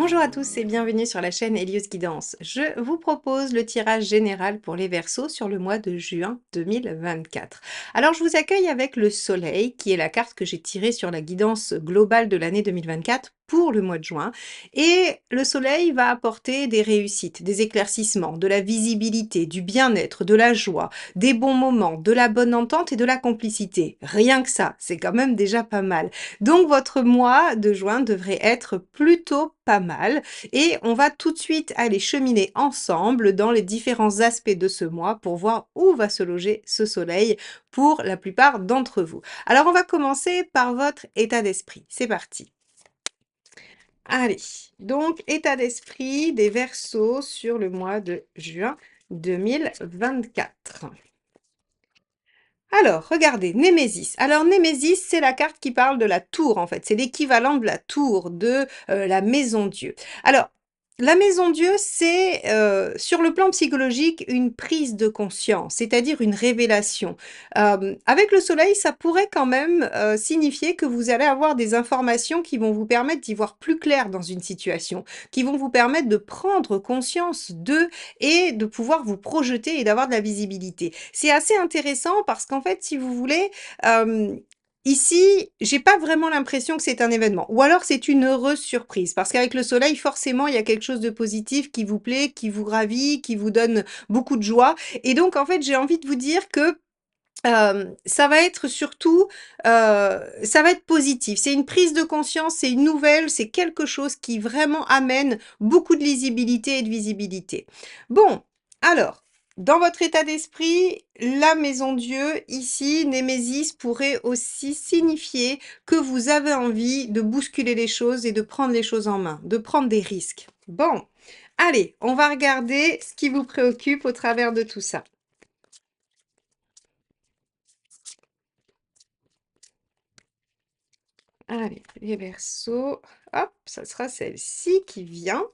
Bonjour à tous et bienvenue sur la chaîne Elios Guidance. Je vous propose le tirage général pour les Verseaux sur le mois de juin 2024. Alors je vous accueille avec le Soleil, qui est la carte que j'ai tirée sur la guidance globale de l'année 2024 pour le mois de juin. Et le Soleil va apporter des réussites, des éclaircissements, de la visibilité, du bien-être, de la joie, des bons moments, de la bonne entente et de la complicité. Rien que ça, c'est quand même déjà pas mal. Donc votre mois de juin devrait être plutôt pas mal et on va tout de suite aller cheminer ensemble dans les différents aspects de ce mois pour voir où va se loger ce soleil pour la plupart d'entre vous. Alors on va commencer par votre état d'esprit. C'est parti. Allez, donc état d'esprit des Verseaux sur le mois de juin 2024. Alors, regardez, Némésis. Alors, Némésis, c'est la carte qui parle de la tour, en fait. C'est l'équivalent de la tour, de la maison Dieu. Alors, la maison Dieu, c'est, sur le plan psychologique, une prise de conscience, c'est-à-dire une révélation. Avec le soleil, ça pourrait quand même signifier que vous allez avoir des informations qui vont vous permettre d'y voir plus clair dans une situation, qui vont vous permettre de prendre conscience d'eux et de pouvoir vous projeter et d'avoir de la visibilité. C'est assez intéressant parce qu'en fait, si vous voulez, ici, j'ai pas vraiment l'impression que c'est un événement ou alors c'est une heureuse surprise parce qu'avec le soleil, forcément, il y a quelque chose de positif qui vous plaît, qui vous ravit, qui vous donne beaucoup de joie et donc en fait, j'ai envie de vous dire que ça va être surtout, ça va être positif. C'est une prise de conscience, c'est une nouvelle, c'est quelque chose qui vraiment amène beaucoup de lisibilité et de visibilité. Bon, alors, dans votre état d'esprit, la maison Dieu, ici, Némésis, pourrait aussi signifier que vous avez envie de bousculer les choses et de prendre les choses en main, de prendre des risques. Bon, allez, on va regarder ce qui vous préoccupe au travers de tout ça. Allez, les Verseaux, hop, ça sera celle-ci qui vient.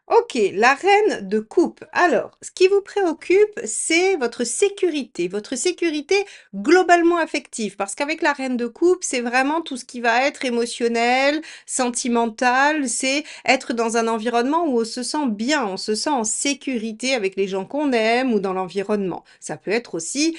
OK, la reine de coupe. Alors, ce qui vous préoccupe, c'est votre sécurité globalement affective. Parce qu'avec la reine de coupe, c'est vraiment tout ce qui va être émotionnel, sentimental, c'est être dans un environnement où on se sent bien, on se sent en sécurité avec les gens qu'on aime ou dans l'environnement. Ça peut être aussi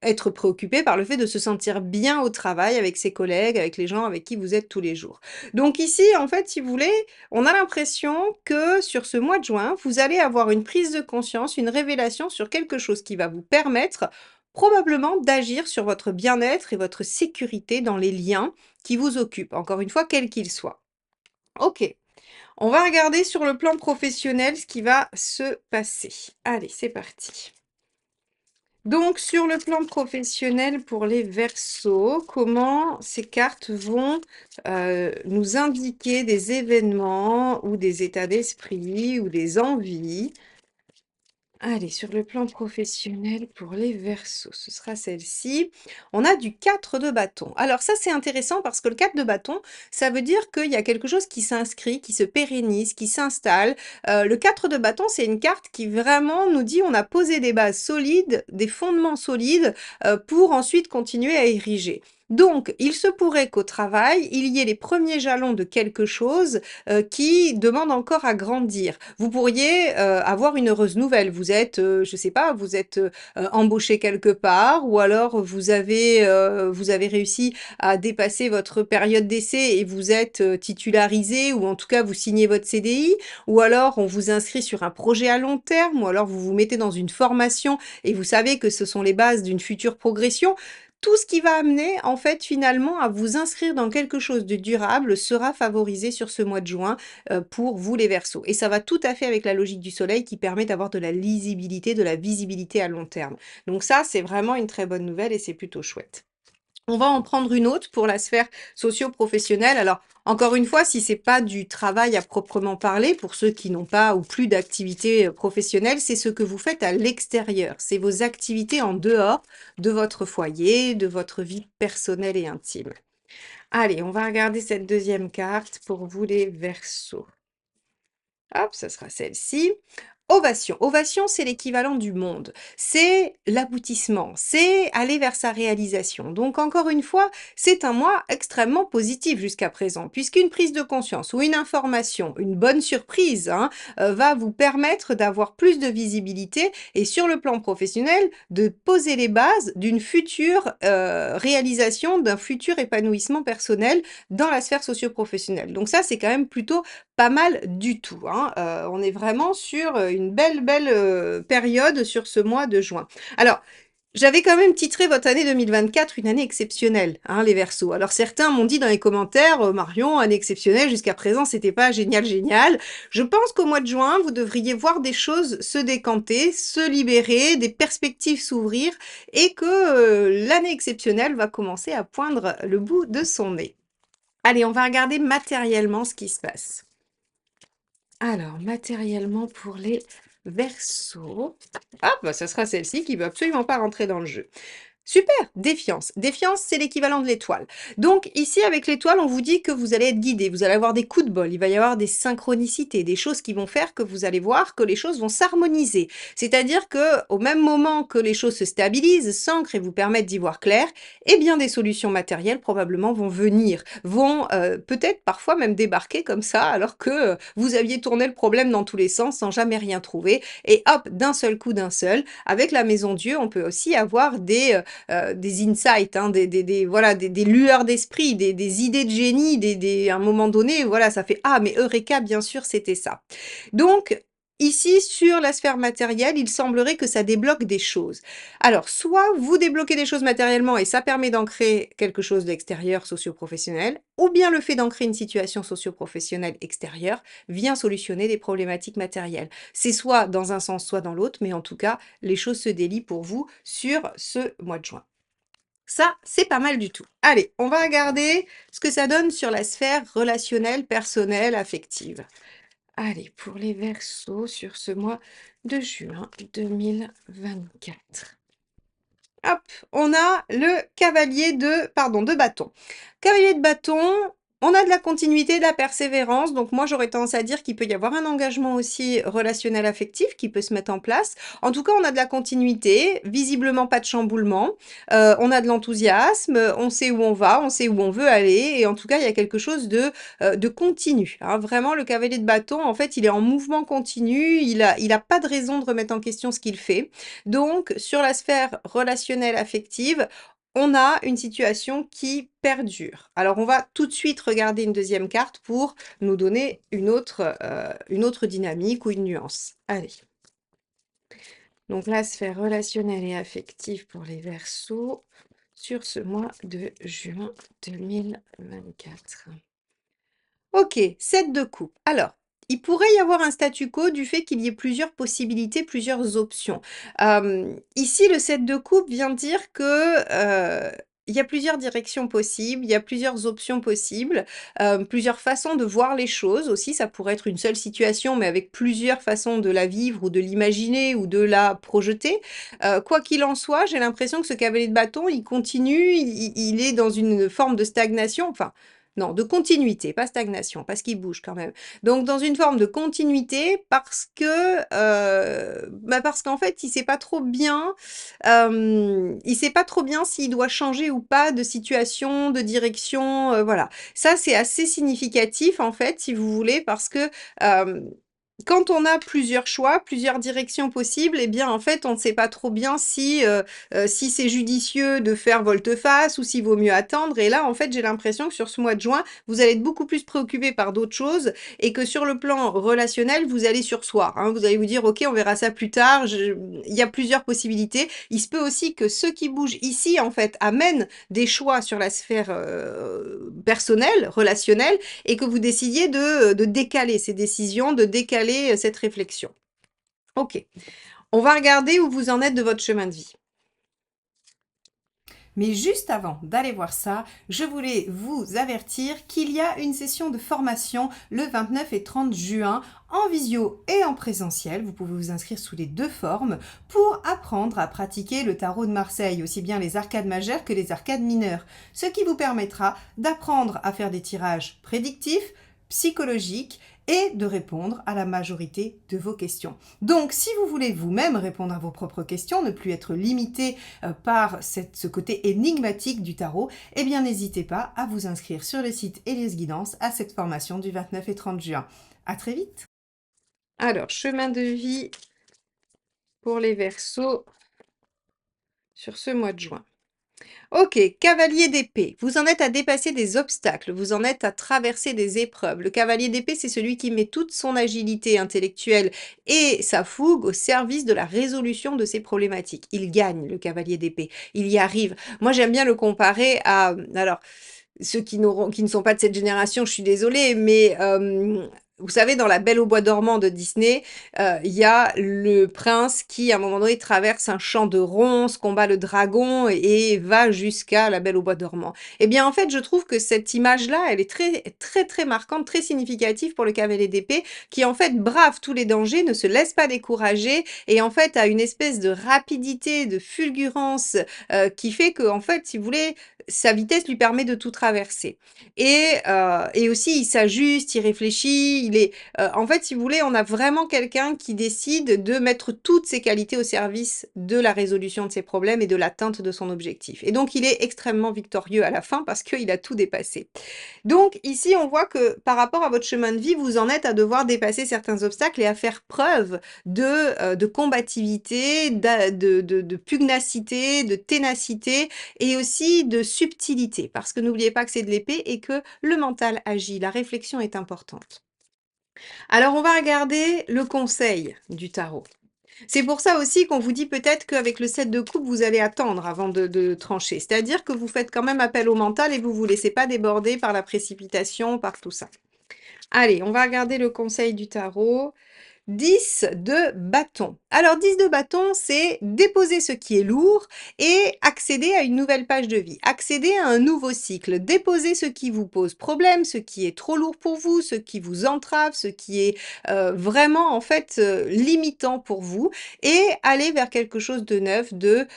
être préoccupé par le fait de se sentir bien au travail avec ses collègues, avec les gens avec qui vous êtes tous les jours. Donc ici, en fait, si vous voulez, on a l'impression que sur ce mois de juin, vous allez avoir une prise de conscience, une révélation sur quelque chose qui va vous permettre probablement d'agir sur votre bien-être et votre sécurité dans les liens qui vous occupent, encore une fois, quels qu'ils soient. Ok, on va regarder sur le plan professionnel ce qui va se passer. Allez, c'est parti. Donc, sur le plan professionnel pour les Verseaux, comment ces cartes vont nous indiquer des événements ou des états d'esprit ou des envies? Allez, sur le plan professionnel pour les Verseaux, ce sera celle-ci. On a du 4 de bâton. Alors ça, c'est intéressant parce que le 4 de bâton, ça veut dire qu'il y a quelque chose qui s'inscrit, qui se pérennise, qui s'installe. Le 4 de bâton, c'est une carte qui vraiment nous dit on a posé des bases solides, des fondements solides pour ensuite continuer à ériger. Donc, il se pourrait qu'au travail, il y ait les premiers jalons de quelque chose qui demande encore à grandir. Vous pourriez avoir une heureuse nouvelle. Vous êtes, je sais pas, vous êtes embauché quelque part, ou alors vous avez réussi à dépasser votre période d'essai et vous êtes titularisé, ou en tout cas vous signez votre CDI, ou alors on vous inscrit sur un projet à long terme, ou alors vous vous mettez dans une formation et vous savez que ce sont les bases d'une future progression. Tout ce qui va amener, en fait, finalement, à vous inscrire dans quelque chose de durable sera favorisé sur ce mois de juin pour vous les Verseaux. Et ça va tout à fait avec la logique du soleil qui permet d'avoir de la lisibilité, de la visibilité à long terme. Donc ça, c'est vraiment une très bonne nouvelle et c'est plutôt chouette. On va en prendre une autre pour la sphère socio-professionnelle. Alors, encore une fois, si c'est pas du travail à proprement parler, pour ceux qui n'ont pas ou plus d'activité professionnelle, c'est ce que vous faites à l'extérieur. C'est vos activités en dehors de votre foyer, de votre vie personnelle et intime. Allez, on va regarder cette deuxième carte pour vous les Verseaux. Hop, ça sera celle-ci. Ovation. Ovation, c'est l'équivalent du monde. C'est l'aboutissement, c'est aller vers sa réalisation. Donc encore une fois, c'est un mois extrêmement positif jusqu'à présent, puisqu'une prise de conscience ou une information, une bonne surprise, hein, va vous permettre d'avoir plus de visibilité et sur le plan professionnel, de poser les bases d'une future réalisation, d'un futur épanouissement personnel dans la sphère socio-professionnelle. Donc ça, c'est quand même plutôt pas mal du tout, hein. On est vraiment sur, une belle, période sur ce mois de juin. Alors, j'avais quand même titré votre année 2024 une année exceptionnelle, hein, les Verseaux. Alors certains m'ont dit dans les commentaires: «Marion, année exceptionnelle, jusqu'à présent, c'était pas génial, génial». Je pense qu'au mois de juin, vous devriez voir des choses se décanter, se libérer, des perspectives s'ouvrir et que, l'année exceptionnelle va commencer à poindre le bout de son nez. Allez, on va regarder matériellement ce qui se passe. Alors, matériellement pour les Verseaux. Ah, bah, ça sera celle-ci qui veut absolument pas rentrer dans le jeu. Super, défiance. Défiance, c'est l'équivalent de l'étoile. Donc ici, avec l'étoile, on vous dit que vous allez être guidé, vous allez avoir des coups de bol, il va y avoir des synchronicités, des choses qui vont faire que vous allez voir que les choses vont s'harmoniser. C'est-à-dire que au même moment que les choses se stabilisent, s'ancrent et vous permettent d'y voir clair, eh bien des solutions matérielles probablement vont venir, vont peut-être parfois même débarquer comme ça, alors que vous aviez tourné le problème dans tous les sens sans jamais rien trouver. Et hop, d'un seul coup, d'un seul, avec la Maison Dieu, on peut aussi avoir des insights, hein, voilà, des lueurs d'esprit, des idées de génie, à un moment donné, voilà, ça fait: «Ah mais Eureka, bien sûr, c'était ça». Donc ici, sur la sphère matérielle, il semblerait que ça débloque des choses. Alors, soit vous débloquez des choses matériellement et ça permet d'ancrer quelque chose d'extérieur socio-professionnel, ou bien le fait d'ancrer une situation socio-professionnelle extérieure vient solutionner des problématiques matérielles. C'est soit dans un sens, soit dans l'autre, mais en tout cas, les choses se délient pour vous sur ce mois de juin. Ça, c'est pas mal du tout. Allez, on va regarder ce que ça donne sur la sphère relationnelle, personnelle, affective. Allez, pour les Verseaux sur ce mois de juin 2024. Hop, on a le cavalier de bâton. Cavalier de bâton, on a de la continuité, de la persévérance. Donc moi, j'aurais tendance à dire qu'il peut y avoir un engagement aussi relationnel affectif qui peut se mettre en place. En tout cas, on a de la continuité, visiblement pas de chamboulement. On a de l'enthousiasme, on sait où on va, on sait où on veut aller. Et en tout cas, il y a quelque chose de continu, hein. Vraiment, le cavalier de bâton, en fait, il est en mouvement continu. Il a pas de raison de remettre en question ce qu'il fait. Donc, sur la sphère relationnelle affective, on a une situation qui perdure. Alors, on va tout de suite regarder une deuxième carte pour nous donner une autre dynamique ou une nuance. Allez. Donc, la sphère relationnelle et affective pour les Verseaux sur ce mois de juin 2024. Ok, 7 de coupe. Alors, il pourrait y avoir un statu quo du fait qu'il y ait plusieurs possibilités, plusieurs options. Ici, le 7 de coupe vient dire que il y a plusieurs directions possibles, il y a plusieurs options possibles, plusieurs façons de voir les choses aussi. Ça pourrait être une seule situation, mais avec plusieurs façons de la vivre ou de l'imaginer ou de la projeter. Quoi qu'il en soit, j'ai l'impression que ce cavalier de bâton, il continue, il est dans une forme de stagnation. Enfin, non, de continuité, pas stagnation, parce qu'il bouge quand même. Donc dans une forme de continuité parce que, parce qu'en fait, il sait pas trop bien s'il doit changer ou pas de situation, de direction, voilà. Ça, c'est assez significatif en fait, si vous voulez, parce que, quand on a plusieurs choix, plusieurs directions possibles, eh bien, en fait, on ne sait pas trop bien si c'est judicieux de faire volte-face ou s'il vaut mieux attendre. Et là, en fait, j'ai l'impression que sur ce mois de juin, vous allez être beaucoup plus préoccupé par d'autres choses et que sur le plan relationnel, vous allez surseoir, hein. Vous allez vous dire: «OK, on verra ça plus tard, il y a plusieurs possibilités». Il se peut aussi que ceux qui bougent ici, en fait, amènent des choix sur la sphère, personnelle, relationnelle et que vous décidiez de décaler ces décisions, de décaler, cette réflexion. OK. On va regarder où vous en êtes de votre chemin de vie. Mais juste avant d'aller voir ça, je voulais vous avertir qu'il y a une session de formation le 29 et 30 juin en visio et en présentiel. Vous pouvez vous inscrire sous les deux formes pour apprendre à pratiquer le tarot de Marseille, aussi bien les arcades majeures que les arcades mineures, ce qui vous permettra d'apprendre à faire des tirages prédictifs, psychologique et de répondre à la majorité de vos questions. Donc, si vous voulez vous-même répondre à vos propres questions, ne plus être limité par ce côté énigmatique du tarot, eh bien, n'hésitez pas à vous inscrire sur le site Elios Guidance à cette formation du 29 et 30 juin. À très vite! Alors, chemin de vie pour les Verseaux sur ce mois de juin. Ok, cavalier d'épée, vous en êtes à dépasser des obstacles, vous en êtes à traverser des épreuves. Le cavalier d'épée, c'est celui qui met toute son agilité intellectuelle et sa fougue au service de la résolution de ses problématiques. Il gagne, le cavalier d'épée, il y arrive. Moi, j'aime bien le comparer à... Alors, ceux qui ne sont pas de cette génération, je suis désolée, mais vous savez, dans La Belle au bois dormant de Disney, il y a le prince qui, à un moment donné, traverse un champ de ronces, combat le dragon et va jusqu'à La Belle au bois dormant. Eh bien, en fait, je trouve que cette image-là, elle est très, très, très marquante, très significative pour le cavalier d'épée, qui, en fait, brave tous les dangers, ne se laisse pas décourager et, en fait, a une espèce de rapidité, de fulgurance qui fait que, en fait, si vous voulez, sa vitesse lui permet de tout traverser. Et aussi, il s'ajuste, il réfléchit, il est... en fait, si vous voulez, on a vraiment quelqu'un qui décide de mettre toutes ses qualités au service de la résolution de ses problèmes et de l'atteinte de son objectif. Et donc, il est extrêmement victorieux à la fin parce qu'il a tout dépassé. Donc ici, on voit que par rapport à votre chemin de vie, vous en êtes à devoir dépasser certains obstacles et à faire preuve de combativité, de pugnacité, de ténacité et aussi de subtilité. Parce que n'oubliez pas que c'est de l'épée et que le mental agit, la réflexion est importante. Alors on va regarder le conseil du tarot. C'est pour ça aussi qu'on vous dit peut-être qu'avec le 7 de coupe, vous allez attendre avant de trancher. C'est-à-dire que vous faites quand même appel au mental et vous ne vous laissez pas déborder par la précipitation, par tout ça. Allez, on va regarder le conseil du tarot. 10 de bâton. Alors 10 de bâton, c'est déposer ce qui est lourd et accéder à une nouvelle page de vie, accéder à un nouveau cycle, déposer ce qui vous pose problème, ce qui est trop lourd pour vous, ce qui vous entrave, ce qui est vraiment en fait limitant pour vous et aller vers quelque chose de neuf, de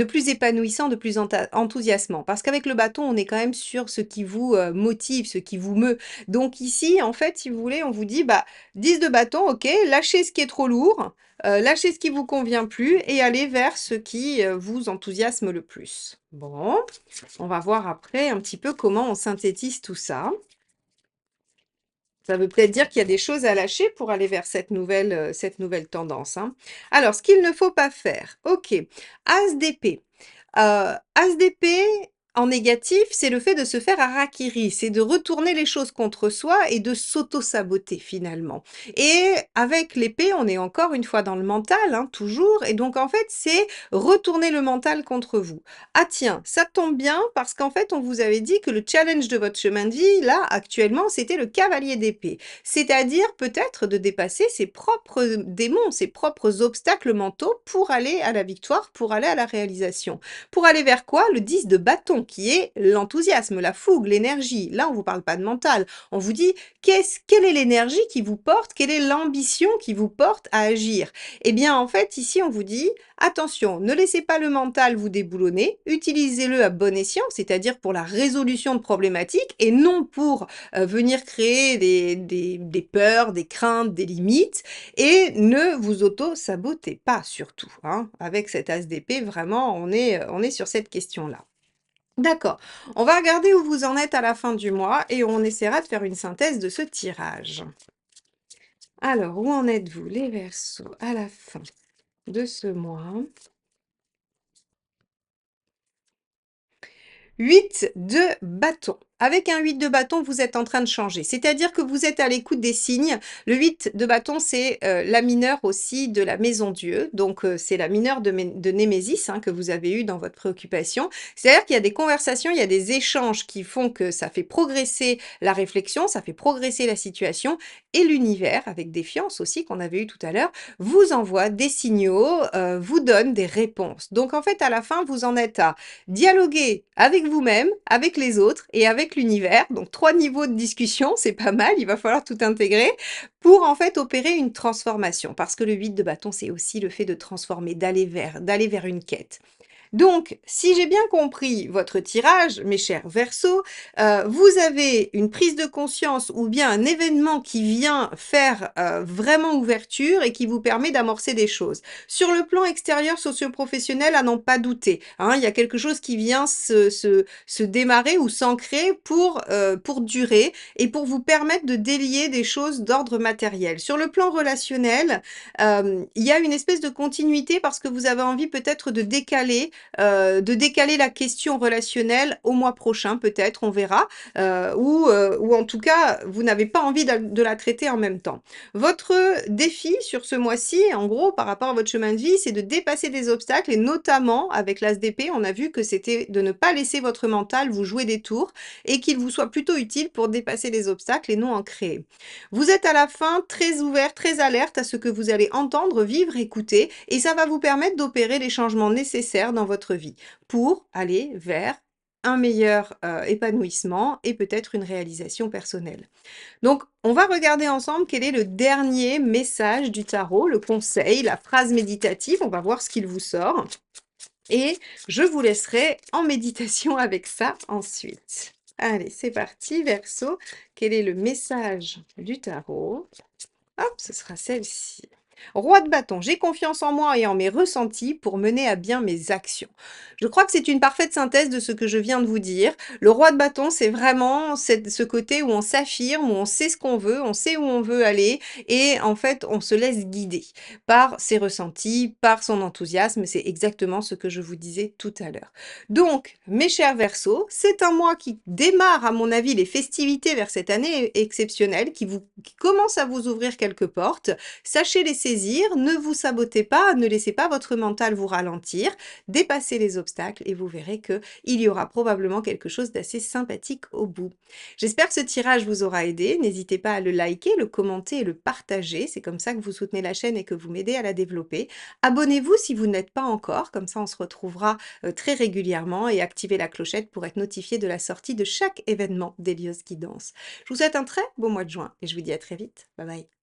plus épanouissant, de plus enthousiasmant. Parce qu'avec le bâton, on est quand même sur ce qui vous motive, ce qui vous meut. Donc ici, en fait, si vous voulez, on vous dit, bah, 10 de bâton, ok, lâchez ce qui est trop lourd, lâchez ce qui vous convient plus et allez vers ce qui vous enthousiasme le plus. Bon, on va voir après un petit peu comment on synthétise tout ça. Ça veut peut-être dire qu'il y a des choses à lâcher pour aller vers cette nouvelle tendance, hein. Alors, ce qu'il ne faut pas faire. Ok. As d'épée. As d'épée, en négatif, c'est le fait de se faire harakiri, c'est de retourner les choses contre soi et de s'auto-saboter finalement. Et avec l'épée, on est encore une fois dans le mental, hein, toujours. Et donc, en fait, c'est retourner le mental contre vous. Ah tiens, ça tombe bien parce qu'en fait, on vous avait dit que le challenge de votre chemin de vie, là, actuellement, c'était le cavalier d'épée. C'est-à-dire peut-être de dépasser ses propres démons, ses propres obstacles mentaux pour aller à la victoire, pour aller à la réalisation. Pour aller vers quoi? Le 10 de bâton, qui est l'enthousiasme, la fougue, l'énergie. Là, on ne vous parle pas de mental. On vous dit, quelle est l'énergie qui vous porte? Quelle est l'ambition qui vous porte à agir? Eh bien, en fait, ici, on vous dit, attention, ne laissez pas le mental vous déboulonner, utilisez-le à bon escient, c'est-à-dire pour la résolution de problématiques et non pour venir créer des peurs, des craintes, des limites, et ne vous auto-sabotez pas surtout, hein. Avec cet as d'épée, vraiment, on est sur cette question-là. D'accord, on va regarder où vous en êtes à la fin du mois et on essaiera de faire une synthèse de ce tirage. Alors, où en êtes-vous, les Verseaux, à la fin de ce mois? 8 de bâton. Avec un 8 de bâton, vous êtes en train de changer. C'est-à-dire que vous êtes à l'écoute des signes. Le 8 de bâton, c'est la mineure aussi de la maison Dieu. Donc, c'est la mineure de Némésis hein, que vous avez eue dans votre préoccupation. C'est-à-dire qu'il y a des conversations, il y a des échanges qui font que ça fait progresser la réflexion, ça fait progresser la situation. Et l'univers, avec défiance aussi qu'on avait eu tout à l'heure, vous envoie des signaux, vous donne des réponses. Donc, en fait, à la fin, vous en êtes à dialoguer avec vous-même, avec les autres et avec l'univers. Donc 3 niveaux de discussion, c'est pas mal, il va falloir tout intégrer pour en fait opérer une transformation. Parce que le 8 de bâton, c'est aussi le fait de transformer, d'aller vers une quête. Donc, si j'ai bien compris votre tirage, mes chers Verseaux, vous avez une prise de conscience ou bien un événement qui vient faire, vraiment ouverture et qui vous permet d'amorcer des choses. Sur le plan extérieur socio-professionnel, à n'en pas douter, hein, il y a quelque chose qui vient se démarrer ou s'ancrer pour durer et pour vous permettre de délier des choses d'ordre matériel. Sur le plan relationnel, il y a une espèce de continuité parce que vous avez envie peut-être de décaler la question relationnelle au mois prochain peut-être, on verra, ou en tout cas, vous n'avez pas envie de la traiter en même temps. Votre défi sur ce mois-ci, en gros, par rapport à votre chemin de vie, c'est de dépasser des obstacles et notamment avec l'As d'épée, on a vu que c'était de ne pas laisser votre mental vous jouer des tours et qu'il vous soit plutôt utile pour dépasser les obstacles et non en créer. Vous êtes à la fin très ouvert, très alerte à ce que vous allez entendre, vivre, écouter et ça va vous permettre d'opérer les changements nécessaires dans votre vie pour aller vers un meilleur épanouissement et peut-être une réalisation personnelle. Donc, on va regarder ensemble quel est le dernier message du tarot, le conseil, la phrase méditative. On va voir ce qu'il vous sort. Et je vous laisserai en méditation avec ça ensuite. Allez, c'est parti, Verseau. Quel est le message du tarot? Hop, ce sera celle-ci. Roi de bâton, j'ai confiance en moi et en mes ressentis pour mener à bien mes actions. Je crois que c'est une parfaite synthèse de ce que je viens de vous dire. Le roi de bâton, c'est vraiment ce côté où on s'affirme, où on sait ce qu'on veut, on sait où on veut aller et en fait, on se laisse guider par ses ressentis, par son enthousiasme. C'est exactement ce que je vous disais tout à l'heure. Donc, mes chers Verseaux, c'est un mois qui démarre, à mon avis, les festivités vers cette année exceptionnelle, qui commence à vous ouvrir quelques portes. Sachez les saisir, ne vous sabotez pas, ne laissez pas votre mental vous ralentir, dépassez les obstacles et vous verrez qu'il y aura probablement quelque chose d'assez sympathique au bout. J'espère que ce tirage vous aura aidé. N'hésitez pas à le liker, le commenter et le partager. C'est comme ça que vous soutenez la chaîne et que vous m'aidez à la développer. Abonnez-vous si vous n'êtes pas encore, comme ça on se retrouvera très régulièrement et activez la clochette pour être notifié de la sortie de chaque événement d'Hélios Guidance. Je vous souhaite un très beau mois de juin et je vous dis à très vite. Bye bye.